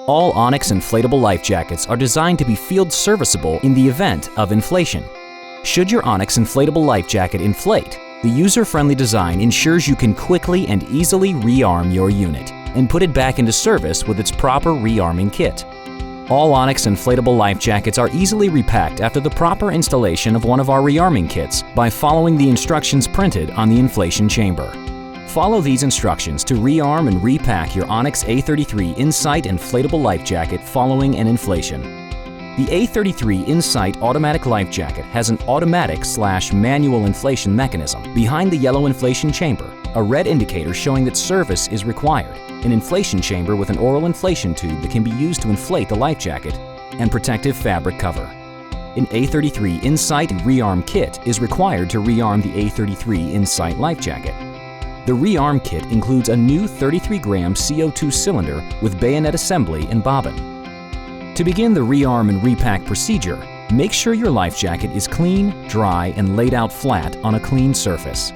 All Onyx inflatable life jackets are designed to be field serviceable in the event of inflation. Should your Onyx inflatable life jacket inflate, the user-friendly design ensures you can quickly and easily rearm your unit and put it back into service with its proper rearming kit. All Onyx inflatable life jackets are easily repacked after the proper installation of one of our rearming kits by following the instructions printed on the inflation chamber. Follow these instructions to rearm and repack your Onyx A-33 In-Sight inflatable life jacket following an inflation. The A-33 In-Sight automatic life jacket has an automatic/manual inflation mechanism behind the yellow inflation chamber, a red indicator showing that service is required, an inflation chamber with an oral inflation tube that can be used to inflate the life jacket, and protective fabric cover. An A-33 In-Sight rearm kit is required to rearm the A-33 In-Sight life jacket. The rearm kit includes a new 33-gram CO2 cylinder with bayonet assembly and bobbin. To begin the rearm and repack procedure, make sure your life jacket is clean, dry, and laid out flat on a clean surface.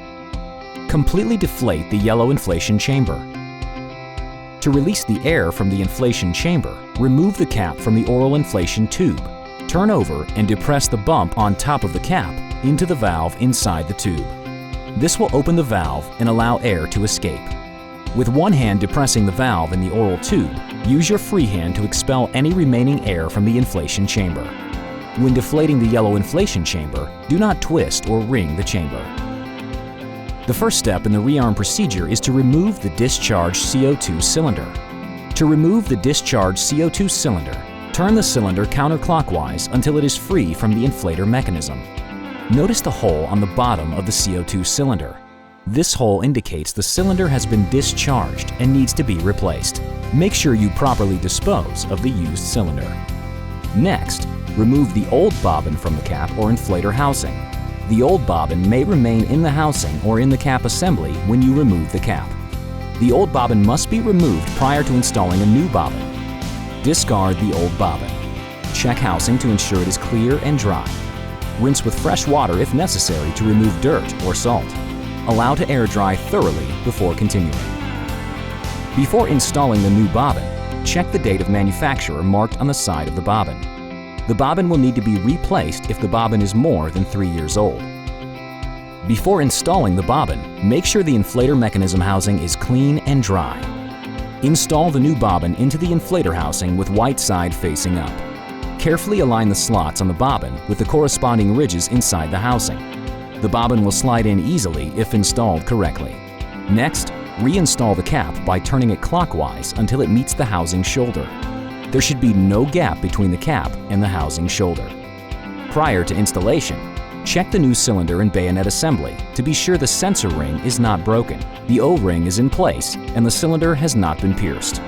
Completely deflate the yellow inflation chamber. To release the air from the inflation chamber, remove the cap from the oral inflation tube. Turn over and depress the bump on top of the cap into the valve inside the tube. This will open the valve and allow air to escape. With one hand depressing the valve in the oral tube, use your free hand to expel any remaining air from the inflation chamber. When deflating the yellow inflation chamber, do not twist or wring the chamber. The first step in the rearm procedure is to remove the discharged CO2 cylinder. To remove the discharged CO2 cylinder, turn the cylinder counterclockwise until it is free from the inflator mechanism. Notice the hole on the bottom of the CO2 cylinder. This hole indicates the cylinder has been discharged and needs to be replaced. Make sure you properly dispose of the used cylinder. Next, remove the old bobbin from the cap or inflator housing. The old bobbin may remain in the housing or in the cap assembly when you remove the cap. The old bobbin must be removed prior to installing a new bobbin. Discard the old bobbin. Check housing to ensure it is clear and dry. Rinse with fresh water if necessary to remove dirt or salt. Allow to air dry thoroughly before continuing. Before installing the new bobbin, check the date of manufacture marked on the side of the bobbin. The bobbin will need to be replaced if the bobbin is more than 3 years old. Before installing the bobbin, make sure the inflator mechanism housing is clean and dry. Install the new bobbin into the inflator housing with white side facing up. Carefully align the slots on the bobbin with the corresponding ridges inside the housing. The bobbin will slide in easily if installed correctly. Next, reinstall the cap by turning it clockwise until it meets the housing shoulder. There should be no gap between the cap and the housing shoulder. Prior to installation, check the new cylinder and bayonet assembly to be sure the sensor ring is not broken, the O-ring is in place, and the cylinder has not been pierced.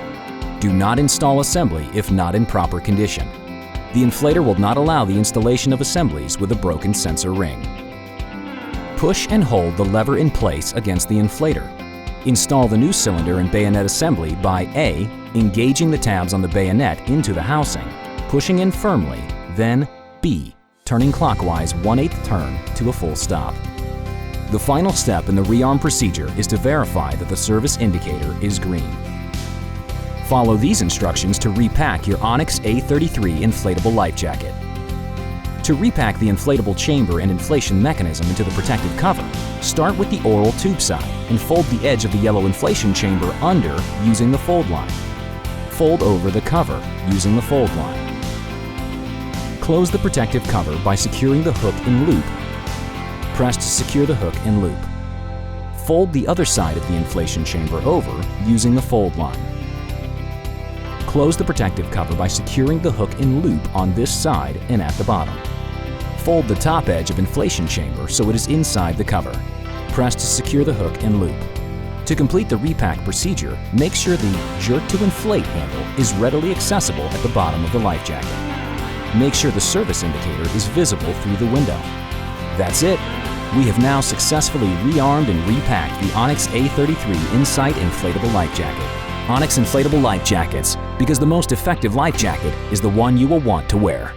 Do not install assembly if not in proper condition. The inflator will not allow the installation of assemblies with a broken sensor ring. Push and hold the lever in place against the inflator. Install the new cylinder and bayonet assembly by A. Engaging the tabs on the bayonet into the housing, pushing in firmly, then B. Turning clockwise 1/8 turn to a full stop. The final step in the rearm procedure is to verify that the service indicator is green. Follow these instructions to repack your Onyx A-33 inflatable life jacket. To repack the inflatable chamber and inflation mechanism into the protective cover, start with the oral tube side and fold the edge of the yellow inflation chamber under using the fold line. Fold over the cover using the fold line. Close the protective cover by securing the hook in loop. Press to secure the hook in loop. Fold the other side of the inflation chamber over using the fold line. Close the protective cover by securing the hook in loop on this side and at the bottom. Fold the top edge of inflation chamber so it is inside the cover. Press to secure the hook in loop. To complete the repack procedure, make sure the jerk to inflate handle is readily accessible at the bottom of the life jacket. Make sure the service indicator is visible through the window. That's it! We have now successfully rearmed and repacked the Onyx A-33 In-Sight inflatable life jacket. Onyx inflatable life jackets, because the most effective life jacket is the one you will want to wear.